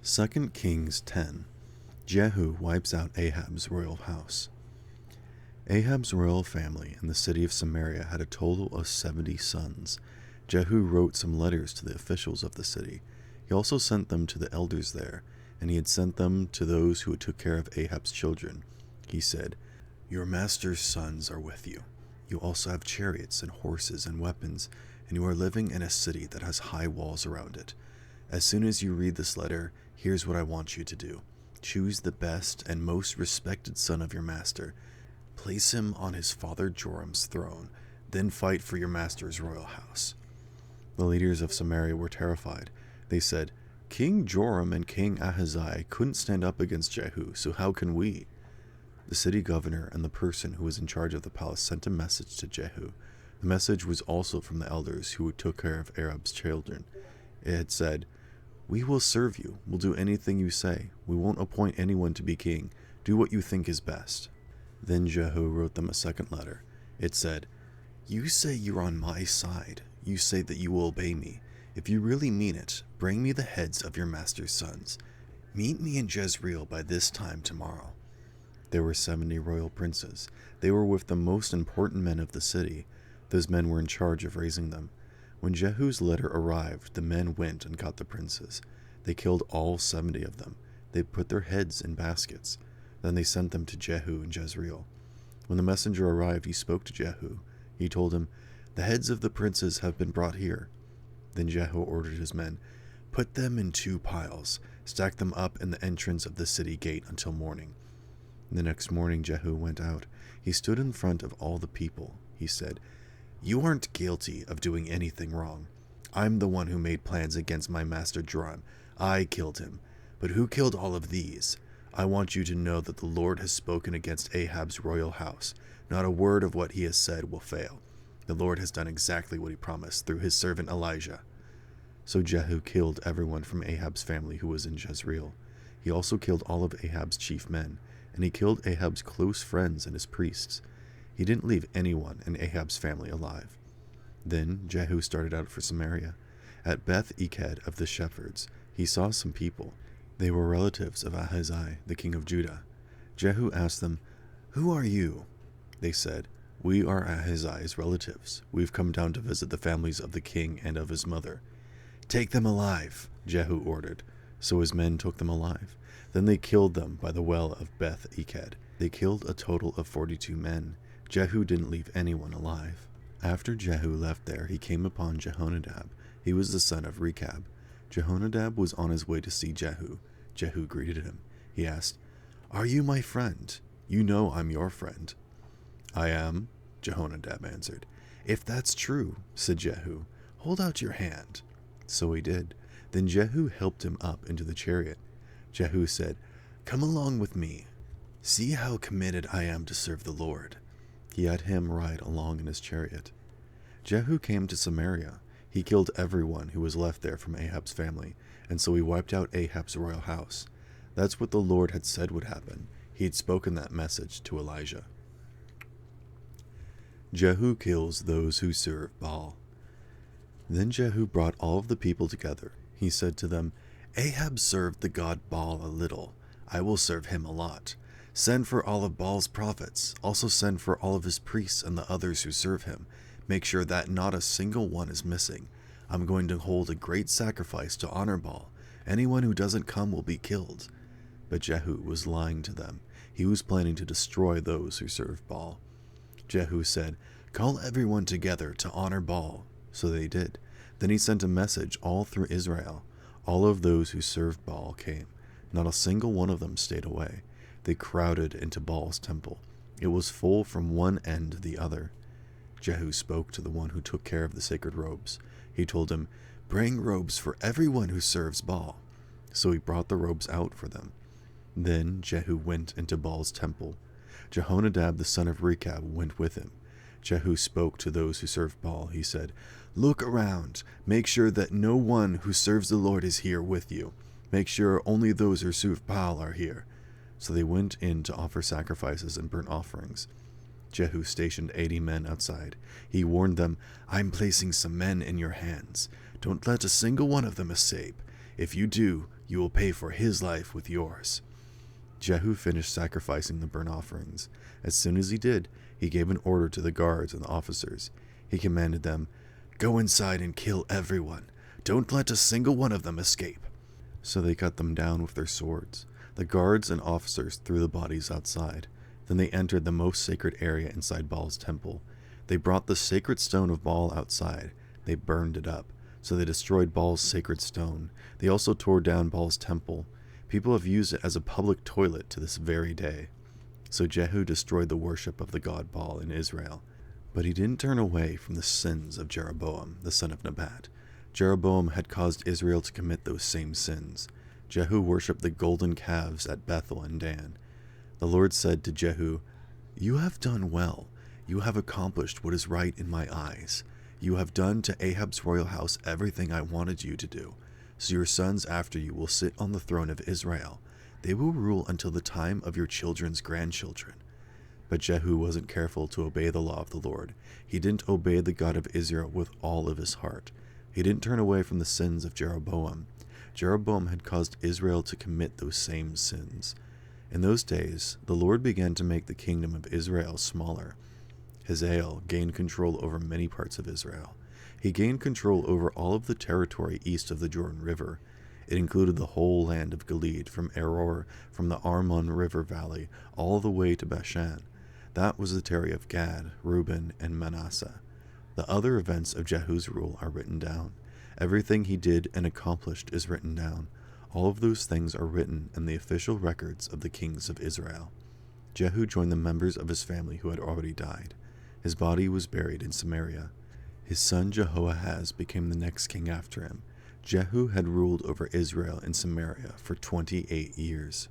2 Kings 10. Jehu wipes out Ahab's royal house. Ahab's royal family in the city of Samaria had a total of 70 sons. Jehu wrote some letters to the officials of the city. He also sent them to the elders there, and he had sent them to those who took care of Ahab's children. He said, "Your master's sons are with you. You also have chariots and horses and weapons, and you are living in a city that has high walls around it. As soon as you read this letter, here's what I want you to do. Choose the best and most respected son of your master. Place him on his father Joram's throne. Then fight for your master's royal house." The leaders of Samaria were terrified. They said, "King Joram and King Ahaziah couldn't stand up against Jehu, so how can we?" The city governor and the person who was in charge of the palace sent a message to Jehu. The message was also from the elders who took care of Ahab's children. It had said, "We will serve you. We'll do anything you say. We won't appoint anyone to be king. Do what you think is best." Then Jehu wrote them a second letter. It said, "You say you're on my side. You say that you will obey me. If you really mean it, bring me the heads of your master's sons. Meet me in Jezreel by this time tomorrow." There were 70 royal princes. They were with the most important men of the city. Those men were in charge of raising them. When Jehu's letter arrived, the men went and got the princes. They killed all 70 of them. They put their heads in baskets. Then they sent them to Jehu in Jezreel. When the messenger arrived, he spoke to Jehu. He told him, "The heads of the princes have been brought here." Then Jehu ordered his men, "Put them in 2 piles. Stack them up in the entrance of the city gate until morning." The next morning Jehu went out. He stood in front of all the people. He said, "You aren't guilty of doing anything wrong. I'm the one who made plans against my master Joram. I killed him. But who killed all of these? I want you to know that the Lord has spoken against Ahab's royal house. Not a word of what he has said will fail. The Lord has done exactly what he promised through his servant Elijah." So Jehu killed everyone from Ahab's family who was in Jezreel. He also killed all of Ahab's chief men, and he killed Ahab's close friends and his priests. He didn't leave anyone in Ahab's family alive. Then Jehu started out for Samaria. At Beth-Eked of the shepherds, he saw some people. They were relatives of Ahaziah, the king of Judah. Jehu asked them, "Who are you?" They said, "We are Ahaziah's relatives. We've come down to visit the families of the king and of his mother." "Take them alive," Jehu ordered. So his men took them alive. Then they killed them by the well of Beth-Eked. They killed a total of 42 men. Jehu didn't leave anyone alive. After Jehu left there, he came upon Jehonadab. He was the son of Rechab. Jehonadab was on his way to see Jehu. Jehu greeted him. He asked, "Are you my friend? You know I'm your friend." "I am," Jehonadab answered. "If that's true," said Jehu, "hold out your hand." So he did. Then Jehu helped him up into the chariot. Jehu said, "Come along with me. See how committed I am to serve the Lord." He had him ride along in his chariot. Jehu came to Samaria. He killed everyone who was left there from Ahab's family, and so he wiped out Ahab's royal house. That's what the Lord had said would happen. He had spoken that message to Elijah. Jehu kills those who serve Baal. Then Jehu brought all of the people together. He said to them, "Ahab served the god Baal a little. I will serve him a lot. Send for all of Baal's prophets. Also send for all of his priests and the others who serve him. Make sure that not a single one is missing. I'm going to hold a great sacrifice to honor Baal. Anyone who doesn't come will be killed." But Jehu was lying to them. He was planning to destroy those who serve Baal. Jehu said, "Call everyone together to honor Baal." So they did. Then he sent a message all through Israel. All of those who served Baal came. Not a single one of them stayed away. They crowded into Baal's temple. It was full from one end to the other. Jehu spoke to the one who took care of the sacred robes. He told him, "Bring robes for everyone who serves Baal." So he brought the robes out for them. Then Jehu went into Baal's temple. Jehonadab the son of Rechab went with him. Jehu spoke to those who served Baal. He said, "Look around. Make sure that no one who serves the Lord is here with you. Make sure only those who serve Baal are here." So they went in to offer sacrifices and burnt offerings. Jehu stationed 80 men outside. He warned them, "I'm placing some men in your hands. Don't let a single one of them escape. If you do, You will pay for his life with yours." Jehu finished sacrificing the burnt offerings. As soon as he did, he gave an order to the guards and the officers. He commanded them, "Go inside and kill everyone. Don't let a single one of them escape." So they cut them down with their swords. The guards and officers threw the bodies outside. Then they entered the most sacred area inside Baal's temple. They brought the sacred stone of Baal outside. They burned it up. So they destroyed Baal's sacred stone. They also tore down Baal's temple. People have used it as a public toilet to this very day. So Jehu destroyed the worship of the god Baal in Israel. But he didn't turn away from the sins of Jeroboam, the son of Nebat. Jeroboam had caused Israel to commit those same sins. Jehu worshipped the golden calves at Bethel and Dan. The Lord said to Jehu, "You have done well. You have accomplished what is right in my eyes. You have done to Ahab's royal house everything I wanted you to do. So your sons after you will sit on the throne of Israel. They will rule until the time of your children's grandchildren." But Jehu wasn't careful to obey the law of the Lord. He didn't obey the God of Israel with all of his heart. He didn't turn away from the sins of Jeroboam. Jeroboam had caused Israel to commit those same sins. In those days, the Lord began to make the kingdom of Israel smaller. Hazael gained control over many parts of Israel. He gained control over all of the territory east of the Jordan River. It included the whole land of Gilead, from Aror, from the Arnon River Valley, all the way to Bashan. That was the territory of Gad, Reuben, and Manasseh. The other events of Jehu's rule are written down. Everything he did and accomplished is written down. All of those things are written in the official records of the kings of Israel. Jehu joined the members of his family who had already died. His body was buried in Samaria. His son Jehoahaz became the next king after him. Jehu had ruled over Israel in Samaria for 28 years.